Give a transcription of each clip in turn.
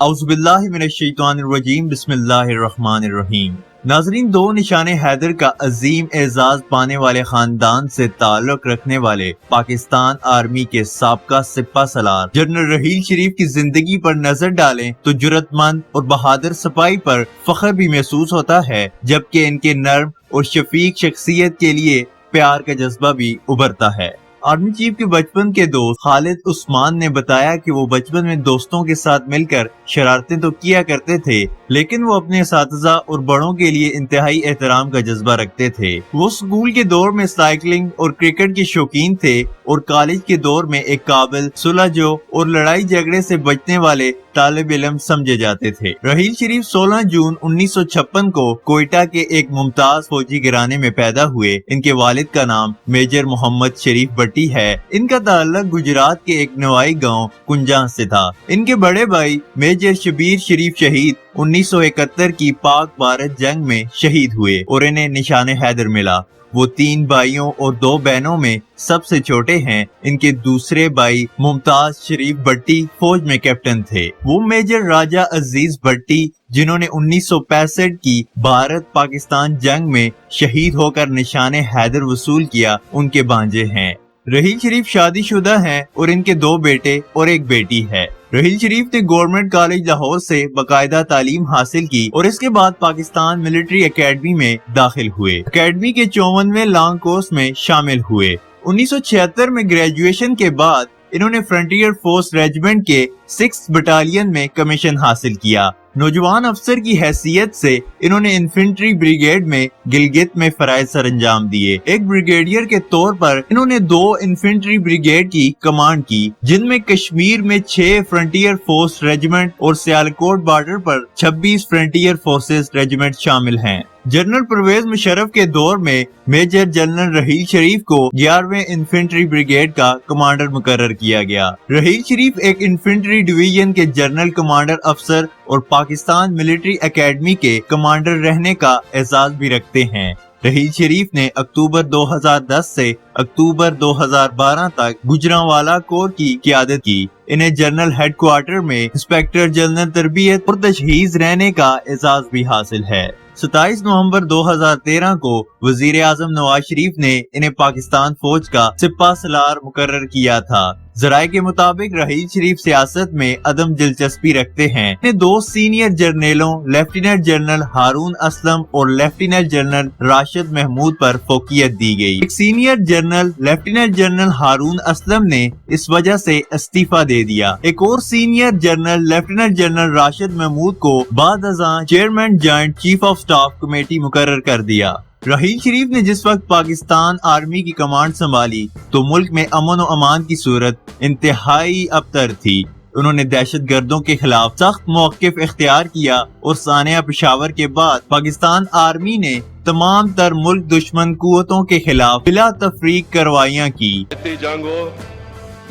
اعوذ باللہ من الشیطان الرجیم بسم اللہ الرحمن الرحیم۔ ناظرین، دو نشان حیدر کا عظیم اعزاز پانے والے خاندان سے تعلق رکھنے والے پاکستان آرمی کے سابقہ سپہ سالار جنرل رحیل شریف کی زندگی پر نظر ڈالیں تو جرأت مند اور بہادر سپاہی پر فخر بھی محسوس ہوتا ہے، جبکہ ان کے نرم اور شفیق شخصیت کے لیے پیار کا جذبہ بھی ابھرتا ہے۔ آرمی چیف کے بچپن کے دوست خالد عثمان نے بتایا کہ وہ بچپن میں دوستوں کے ساتھ مل کر شرارتیں تو کیا کرتے تھے، لیکن وہ اپنے اساتذہ اور بڑوں کے لیے انتہائی احترام کا جذبہ رکھتے تھے۔ وہ اسکول کے دور میں سائیکلنگ اور کرکٹ کے شوقین تھے اور کالج کے دور میں ایک قابل، سلجھو اور لڑائی جھگڑے سے بچنے والے طالب علم سمجھے جاتے تھے۔ رحیل شریف 16 جون 1956 کو کوئٹہ کے ایک ممتاز فوجی گھرانے میں پیدا ہوئے۔ ان کے والد کا نام میجر محمد شریف بٹی ہے۔ ان کا تعلق گجرات کے ایک نوائی گاؤں کنجاں سے تھا۔ ان کے بڑے بھائی میجر شبیر شریف شہید 1971 کی پاک بھارت جنگ میں شہید ہوئے اور انہیں نشان حیدر ملا۔ وہ 3 بھائیوں اور 2 بہنوں میں سب سے چھوٹے ہیں۔ ان کے دوسرے بھائی ممتاز شریف بٹی فوج میں کیپٹن تھے۔ وہ میجر راجہ عزیز بٹی، جنہوں نے 1965 کی بھارت پاکستان جنگ میں شہید ہو کر نشان حیدر وصول کیا، ان کے بھانجے ہیں۔ رحیل شریف شادی شدہ ہیں اور ان کے 2 بیٹے اور ایک بیٹی ہے۔ رحیل شریف نے گورنمنٹ کالج لاہور سے باقاعدہ تعلیم حاصل کی اور اس کے بعد پاکستان ملٹری اکیڈمی میں داخل ہوئے۔ اکیڈمی کے 54ویں لانگ کورس میں شامل ہوئے۔ 1976 میں گریجویشن کے بعد انہوں نے فرنٹیئر فورس ریجیمنٹ کے 6 بٹالین میں کمیشن حاصل کیا۔ نوجوان افسر کی حیثیت سے انہوں نے انفینٹری بریگیڈ میں گلگت میں فرائض سر انجام دیے۔ ایک بریگیڈیئر کے طور پر انہوں نے 2 انفینٹری بریگیڈ کی کمانڈ کی، جن میں کشمیر میں 6 فرنٹیئر فورس ریجیمنٹ اور سیالکوٹ بارڈر پر 26 فرنٹیئر فورسز ریجیمنٹ شامل ہیں۔ جنرل پرویز مشرف کے دور میں میجر جنرل رحیل شریف کو 11ویں انفینٹری بریگیڈ کا کمانڈر مقرر کیا گیا۔ رحیل شریف ایک انفینٹری ڈویژن کے جنرل کمانڈر افسر اور پاکستان ملٹری اکیڈمی کے کمانڈر رہنے کا اعزاز بھی رکھتے ہیں۔ رحیل شریف نے اکتوبر 2010 سے اکتوبر 2012 تک گوجرانوالا کور کی قیادت کی۔ انہیں جنرل ہیڈ کوارٹر میں انسپیکٹر جنرل تربیت اور تجہیز رہنے کا اعزاز بھی حاصل ہے۔ 27 نومبر 2013 کو وزیر اعظم نواز شریف نے انہیں پاکستان فوج کا سپہ سالار مقرر کیا تھا۔ ذرائع کے مطابق رحیل شریف سیاست میں عدم دلچسپی رکھتے ہیں۔ انہیں 2 سینئر جرنیلوں لیفٹیننٹ جنرل ہارون اسلم اور لیفٹیننٹ جنرل راشد محمود پر فوقیت دی گئی۔ ایک senior general lieutenant general Haroon Aslam نے اس وجہ سے استعفیٰ دے دیا۔ ایک اور senior general lieutenant general Rashid Mahmood کو بعد ازاں chairman joint chief of staff committee مقرر کر دیا۔ رحیل شریف نے جس وقت پاکستان آرمی کی کمانڈ سنبھالی تو ملک میں امن و امان کی صورت انتہائی ابتر تھی۔ انہوں نے دہشت گردوں کے خلاف سخت موقف اختیار کیا اور سانحہ پشاور کے بعد پاکستان آرمی نے تمام تر ملک دشمن قوتوں کے خلاف بلا تفریق کارروائیاں کی۔ جنگ ہو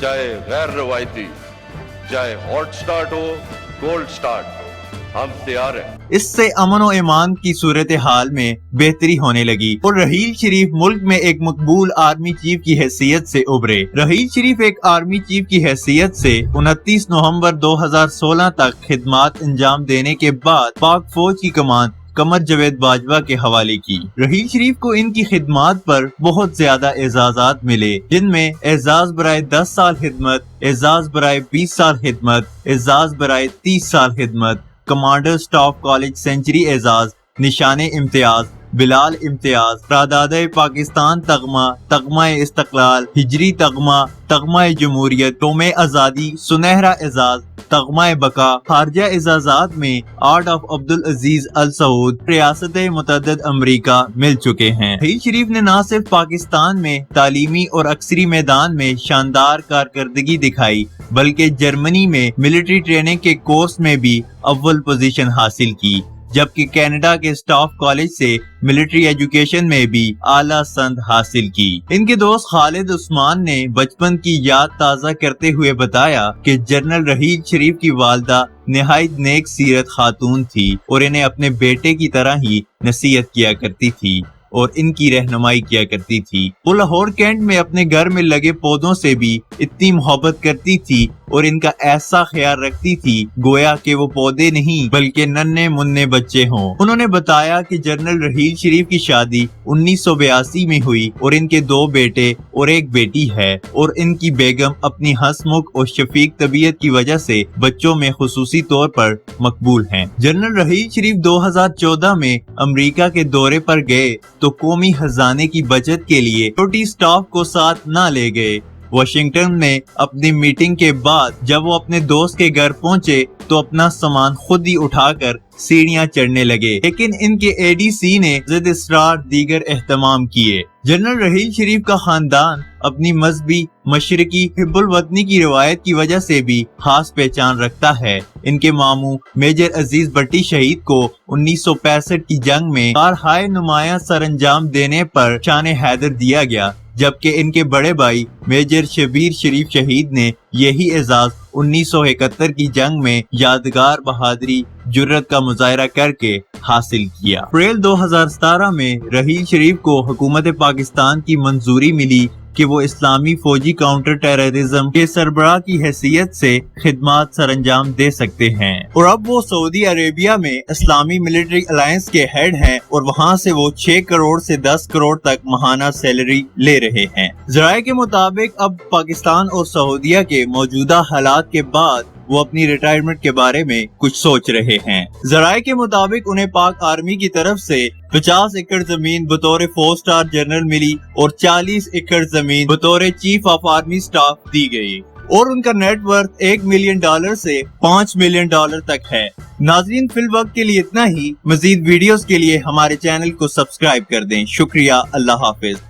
چاہے غیر روایتی، چاہے ہاٹ سٹارٹ ہو کولڈ سٹارٹ، ہم تیار ہیں۔ اس سے امن و امان کی صورتحال میں بہتری ہونے لگی اور رحیل شریف ملک میں ایک مقبول آرمی چیف کی حیثیت سے ابھرے۔ رحیل شریف ایک آرمی چیف کی حیثیت سے 29 نومبر 2016 تک خدمات انجام دینے کے بعد پاک فوج کی کمان قمر جاوید باجوہ کے حوالے کی۔ رحیل شریف کو ان کی خدمات پر بہت زیادہ اعزازات ملے، جن میں اعزاز برائے 10 سال خدمت، اعزاز برائے 20 سال خدمت، اعزاز برائے 30 سال خدمت، کمانڈر سٹاف کالج سینچری اعزاز، نشان امتیاز، بلال امتیاز، قرارداد پاکستان تغمہ، تغمہ استقلال، ہجری تغمہ، تغمہ جمہوریت، یوم آزادی، سنہرا اعزاز، تغمہ بقا، خارجہ اعزازات میں آرڈر آف عبدالعزیز ال سعود، ریاست متعدد امریکہ مل چکے ہیں۔ رحیل شریف نے نہ صرف پاکستان میں تعلیمی اور عسکری میدان میں شاندار کارکردگی دکھائی بلکہ جرمنی میں ملٹری ٹریننگ کے کورس میں بھی اول پوزیشن حاصل کی، جبکہ کینیڈا کے سٹاف کالج سے ملٹری ایجوکیشن میں بھی اعلیٰ سند حاصل کی۔ ان کے دوست خالد عثمان نے بچپن کی یاد تازہ کرتے ہوئے بتایا کہ جنرل رحیل شریف کی والدہ نہایت نیک سیرت خاتون تھی اور انہیں اپنے بیٹے کی طرح ہی نصیحت کیا کرتی تھی۔ اور ان کی رہنمائی کیا کرتی تھی۔ وہ لاہور کینٹ میں اپنے گھر میں لگے پودوں سے بھی اتنی محبت کرتی تھی اور ان کا ایسا خیال رکھتی تھی گویا کہ وہ پودے نہیں بلکہ ننھے منھے بچے ہوں۔ انہوں نے بتایا کہ جنرل رحیل شریف کی شادی 1982 میں ہوئی اور ان کے 2 بیٹے اور 1 بیٹی ہے اور ان کی بیگم اپنی ہنسمکھ اور شفیق طبیعت کی وجہ سے بچوں میں خصوصی طور پر مقبول ہیں۔ جنرل رحیل شریف 2014 میں امریکہ کے دورے پر گئے تو قومی خزانے کی بچت کے لیے چھوٹی سٹاف کو ساتھ نہ لے گئے۔ واشنگٹن میں اپنی میٹنگ کے بعد جب وہ اپنے دوست کے گھر پہنچے تو اپنا سامان خود ہی اٹھا کر سیڑھیاں چڑھنے لگے، لیکن ان کے اے ڈی سی نے ضد اصرار دیگر اہتمام کیے۔ جنرل رحیل شریف کا خاندان اپنی مذہبی مشرقی حب الوطنی کی روایت کی وجہ سے بھی خاص پہچان رکھتا ہے۔ ان کے ماموں میجر عزیز بٹی شہید کو 1965 کی جنگ میں کارہائے نمایاں سر انجام دینے پر شان حیدر دیا گیا، جبکہ ان کے بڑے بھائی میجر شبیر شریف شہید نے یہی اعزاز 1971 کی جنگ میں یادگار بہادری جرت کا مظاہرہ کر کے حاصل کیا۔ اپریل 2017 میں رحیل شریف کو حکومت پاکستان کی منظوری ملی کہ وہ اسلامی فوجی کاؤنٹر ٹیررزم کے سربراہ کی حیثیت سے خدمات سر انجام دے سکتے ہیں، اور اب وہ سعودی عربیہ میں اسلامی ملٹری الائنس کے ہیڈ ہیں اور وہاں سے وہ 6 کروڑ سے 10 کروڑ تک ماہانہ سیلری لے رہے ہیں۔ ذرائع کے مطابق اب پاکستان اور سعودیہ کے موجودہ حالات کے بعد وہ اپنی ریٹائرمنٹ کے بارے میں کچھ سوچ رہے ہیں۔ ذرائع کے مطابق انہیں پاک آرمی کی طرف سے 50 ایکڑ زمین بطور 4 سٹار جنرل ملی اور 40 ایکڑ زمین بطور چیف آف آرمی سٹاف دی گئی، اور ان کا نیٹ ورتھ $1 ملین سے $5 ملین تک ہے۔ ناظرین، فی الوقت کے لیے اتنا ہی۔ مزید ویڈیوز کے لیے ہمارے چینل کو سبسکرائب کر دیں۔ شکریہ، اللہ حافظ۔